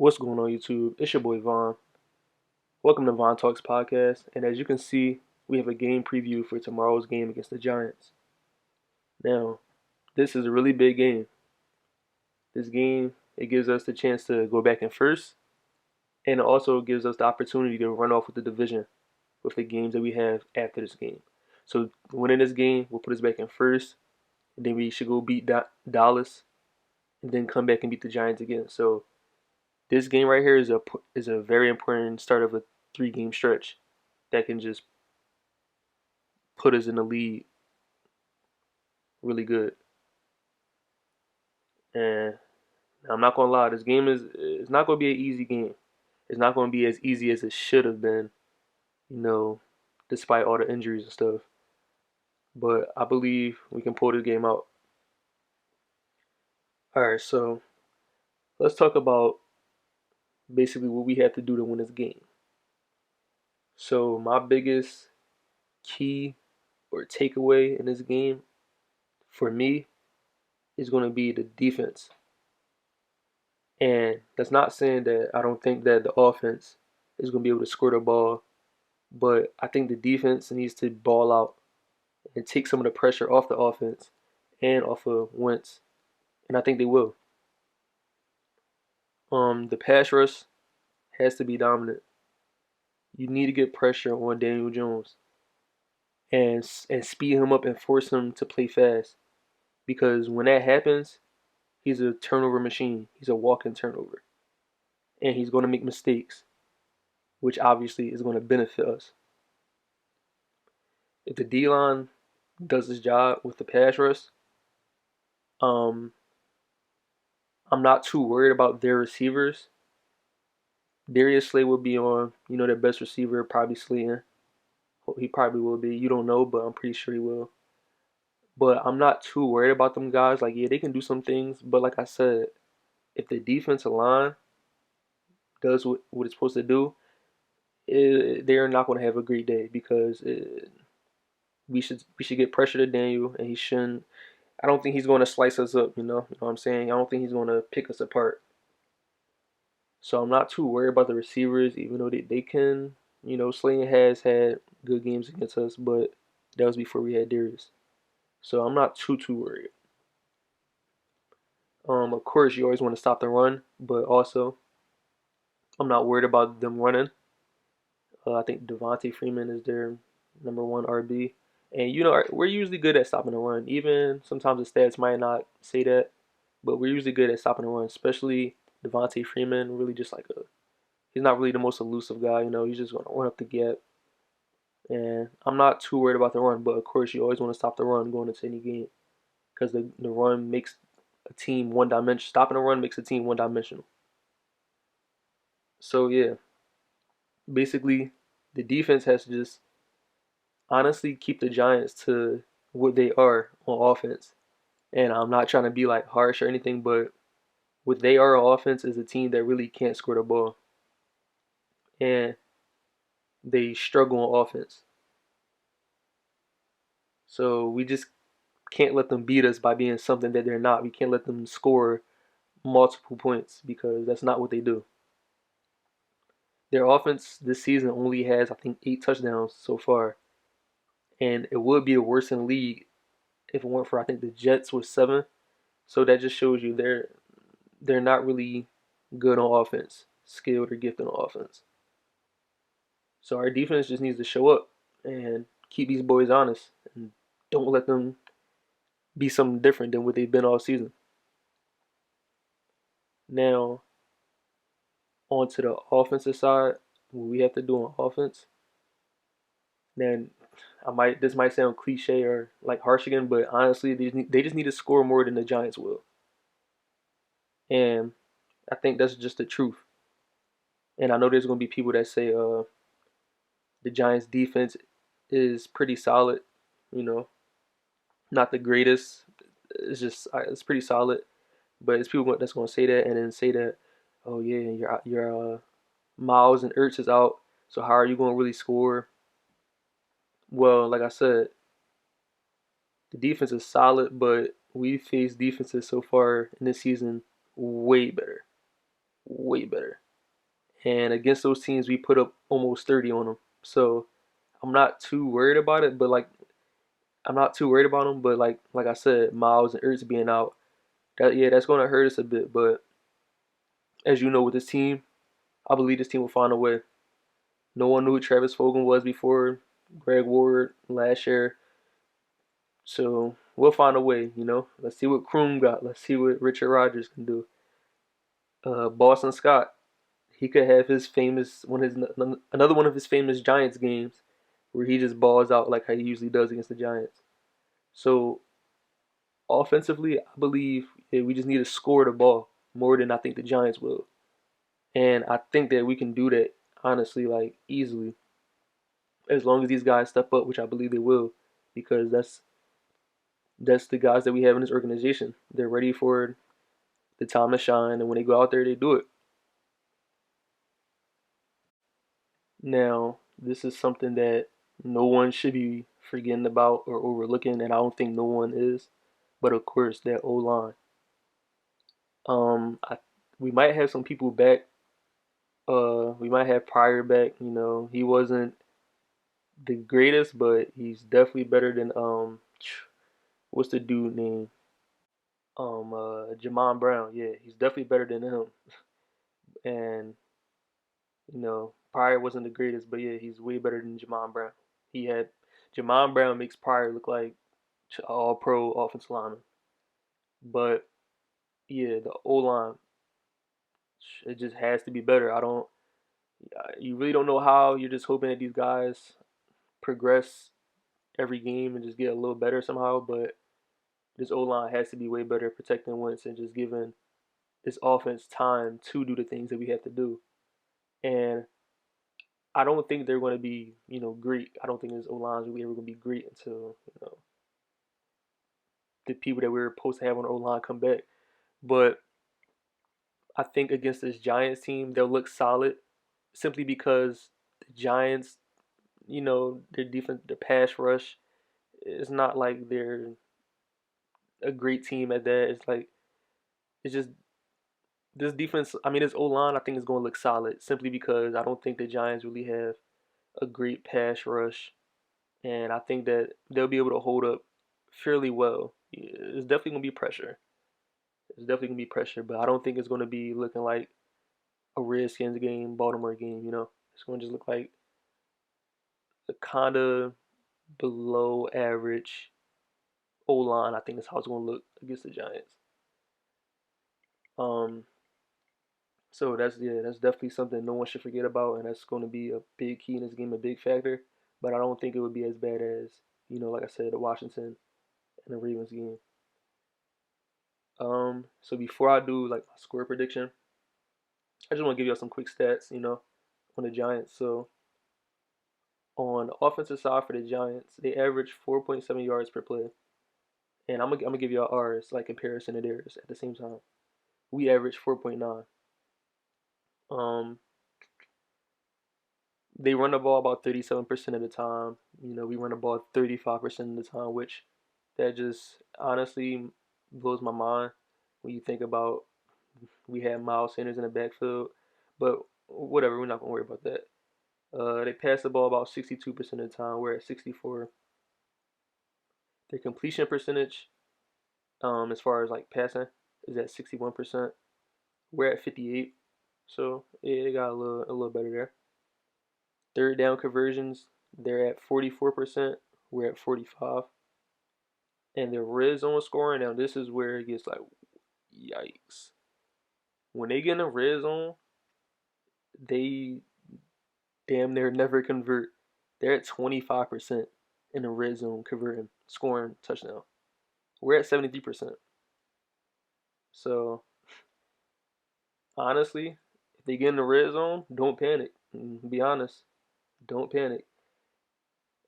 What's going on, YouTube? It's your boy Vaughn. Welcome to Vaughn Talks Podcast. And as you can see, we have a game preview for tomorrow's game against the Giants. Now, this is a really big game. This game, it gives us the chance to go back in first, and it also gives us the opportunity to run off with the division with the games that we have after this game. So, winning this game will put us back in first, and then we should go beat Dallas, and then come back and beat the Giants again. So, this game right here is a very important start of a 3-game stretch that can just put us in the lead really good. And I'm not gonna lie, this game is it's not gonna be an easy game. It's not gonna be as easy as it should have been, you know, despite all the injuries and stuff. But I believe we can pull this game out. Alright, so let's talk about basically what we have to do to win this game. So my biggest key or takeaway in this game for me is gonna be the defense. And that's not saying that I don't think that the offense is going to be able to score the ball, but I think the defense needs to ball out and take some of the pressure off the offense and off of Wentz, and I think they will. The pass rush has to be dominant. You need to get pressure on Daniel Jones and speed him up and force him to play fast, because when that happens, he's a turnover machine. He's a walking turnover, and he's going to make mistakes, which obviously is going to benefit us. If the D-line does his job with the pass rush, um, I'm not too worried about their receivers. Darius Slay will be on, their best receiver, probably Slayton. He probably will be. You don't know, but I'm pretty sure he will. But I'm not too worried about them guys. Like, yeah, they can do some things, but like I said, if the defensive line does what it's supposed to do, they're not going to have a great day, because we should get pressure to Daniel, and he shouldn't. I don't think he's going to slice us up. You know what I'm saying? I don't think he's going to pick us apart. So I'm not too worried about the receivers, even though they can. Slayton has had good games against us, but that was before we had Darius. So I'm not too worried. Of course, you always want to stop the run, but also I'm not worried about them running. I think Devontae Freeman is their number one RB. And we're usually good at stopping the run. Even sometimes the stats might not say that, but we're usually good at stopping the run. Especially Devontae Freeman, really just like he's not really the most elusive guy. He's just gonna run up the gap. And I'm not too worried about the run, but of course you always want to stop the run going into any game, because the run makes a team one dimensional. Stopping the run makes a team one dimensional. So yeah, basically the defense has to just honestly keep the Giants to what they are on offense. And I'm not trying to be like harsh or anything, but what they are on offense is a team that really can't score the ball. And they struggle on offense. So we just can't let them beat us by being something that they're not. We can't let them score multiple points, because that's not what they do. Their offense this season only has, I think, 8 touchdowns so far. And it would be the worst in the league if it weren't for, I think, the Jets with 7. So that just shows you they're not really good on offense, skilled or gifted on offense. So our defense just needs to show up and keep these boys honest, and don't let them be something different than what they've been all season. Now, on to the offensive side, what we have to do on offense. Then this might sound cliche or like harsh again, but honestly, they just need to score more than the Giants will. And I think that's just the truth. And I know there's going to be people that say the Giants defense is pretty solid, you know, not the greatest. It's pretty solid, but it's people that's going to say that and then say that, oh yeah, your Miles and Ertz is out, so how are you going to really score? Well, like I said, the defense is solid, but we faced defenses so far in this season way better. way better. And against those teams, we put up almost 30 on them. So I'm not too worried about it. But like, I'm not too worried about them. But like I said, Miles and Ertz being out, that's going to hurt us a bit. But as you know, with this team, I believe this team will find a way. No one knew who Travis Fulgham was before Greg Ward last year. So we'll find a way, you know. Let's see what Kroom got. Let's see what Richard Rodgers can do. Boston Scott, he could have his famous another one of his famous Giants games where he just balls out like how he usually does against the Giants. So offensively, I believe we just need to score the ball more than I think the Giants will, and I think that we can do that honestly, like easily, as long as these guys step up, which I believe they will, because that's the guys that we have in this organization. They're ready for the time to shine, and when they go out there, they do it. Now, this is something that no one should be forgetting about or overlooking, and I don't think no one is. But of course, that O line. I we might have some people back. We might have Pryor back. You know, he wasn't the greatest, but he's definitely better than what's the dude name? Jamon Brown. Yeah, he's definitely better than him. And you know, Pryor wasn't the greatest, but yeah, he's way better than Jamon Brown. He had Jamon Brown makes Pryor look like all pro offensive lineman. But yeah, the O line, it just has to be better. I don't, you really don't know how. You're just hoping that these guys progress every game and just get a little better somehow. But this O line has to be way better protecting Wentz and just giving this offense time to do the things that we have to do. And I don't think they're going to be, great. I don't think this O line is really ever going to be great until, the people that we were supposed to have on the O line come back. But I think against this Giants team, they'll look solid simply because the Giants, their defense, their pass rush, it's not like they're a great team at that. It's just this defense. I mean, this O line, I think is going to look solid simply because I don't think the Giants really have a great pass rush, and I think that they'll be able to hold up fairly well. It's definitely going to be pressure. It's definitely going to be pressure, but I don't think it's going to be looking like a Redskins game, Baltimore game. It's going to just look like a kind of below average O line. I think that's how it's going to look against the Giants. Um, so that's definitely something no one should forget about, and that's going to be a big key in this game, a big factor. But I don't think it would be as bad as like I said, the Washington and the Ravens game. So before I do like my score prediction, I just want to give you some quick stats, on the Giants. So on the offensive side for the Giants, they average 4.7 yards per play. And I'm gonna give you ours like comparison to theirs at the same time. We average 4.9. Um, they run the ball about 37% of the time. We run the ball 35% of the time, which that just honestly blows my mind when you think about we have Miles Sanders in the backfield. But whatever, we're not gonna worry about that. They pass the ball about 62% of the time. We're at 64. Their completion percentage, as far as like passing, is at 61%. We're at 58. So yeah, they got a little better there. Third down conversions, they're at 44%. We're at 45. And their red zone scoring, now this is where it gets like, yikes. When they get in the red zone, they damn near never convert. They're at 25% in the red zone converting, scoring touchdown. We're at 73%. So honestly, if they get in the red zone, don't panic. Be honest, don't panic.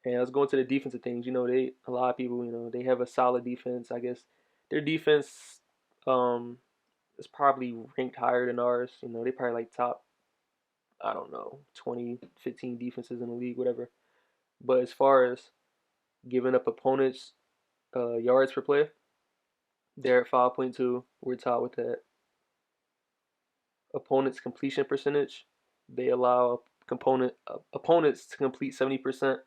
And let's go into the defensive things. A lot of people, they have a solid defense. I guess their defense um is probably ranked higher than ours. They probably like top, I don't know, 20, 15 defenses in the league, whatever. But as far as giving up opponents yards per play, they're at 5.2. We're tied with that. Opponents' completion percentage. They allow opponents to complete 70%.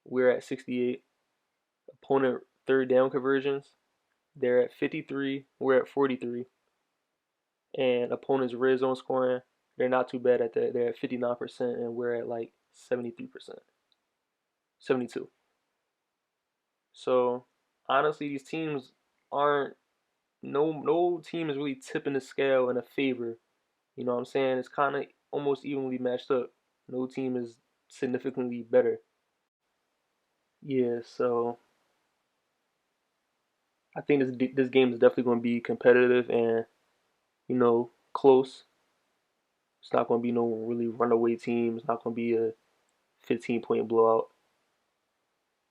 We're at 68. Opponent third down conversions. They're at 53. We're at 43. And opponents' red zone scoring. They're not too bad at that. They're at 59%, and we're at like 73%, 72. So honestly, these teams aren't. No team is really tipping the scale in a favor. You know what I'm saying? It's kind of almost evenly matched up. No team is significantly better. Yeah, so I think this game is definitely going to be competitive and close. It's not going to be no really runaway team. It's not going to be a 15-point blowout.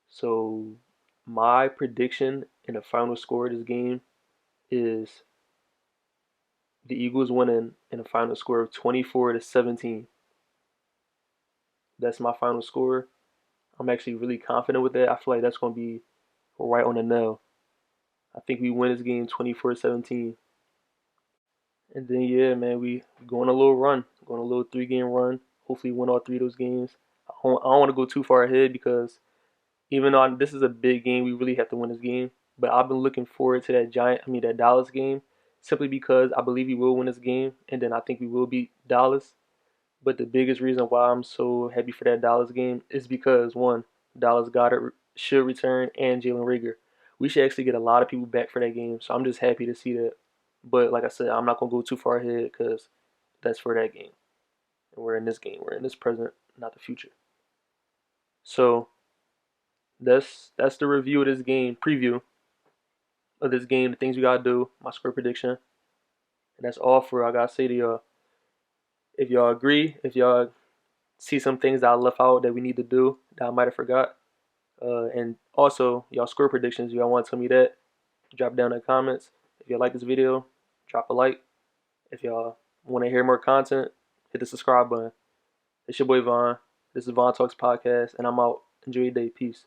So my prediction in the final score of this game is the Eagles winning in a final score of 24-17. That's my final score. I'm actually really confident with that. I feel like that's going to be right on the nail. I think we win this game 24-17. And then yeah, man, we go on a little run, go on a little 3-game run. Hopefully, win all 3 of those games. I don't want to go too far ahead because even though this is a big game, we really have to win this game. But I've been looking forward to that Dallas game, simply because I believe we will win this game, and then I think we will beat Dallas. But the biggest reason why I'm so happy for that Dallas game is because one, Dallas Goddard should return and Jalen Reagor. We should actually get a lot of people back for that game, so I'm just happy to see that. But like I said, I'm not gonna go too far ahead because that's for that game, and we're in this game. We're in this present, not the future. So that's the review of this game, preview of this game, the things we gotta do, my score prediction, and that's all for I gotta say to y'all. If y'all agree, if y'all see some things that I left out that we need to do that I might have forgot, and also y'all score predictions, y'all want to tell me that, drop down in the comments. If y'all like this video, drop a like. If y'all want to hear more content, hit the subscribe button. It's your boy Vaughn. This is Vaughn Talks Podcast, and I'm out. Enjoy your day. Peace.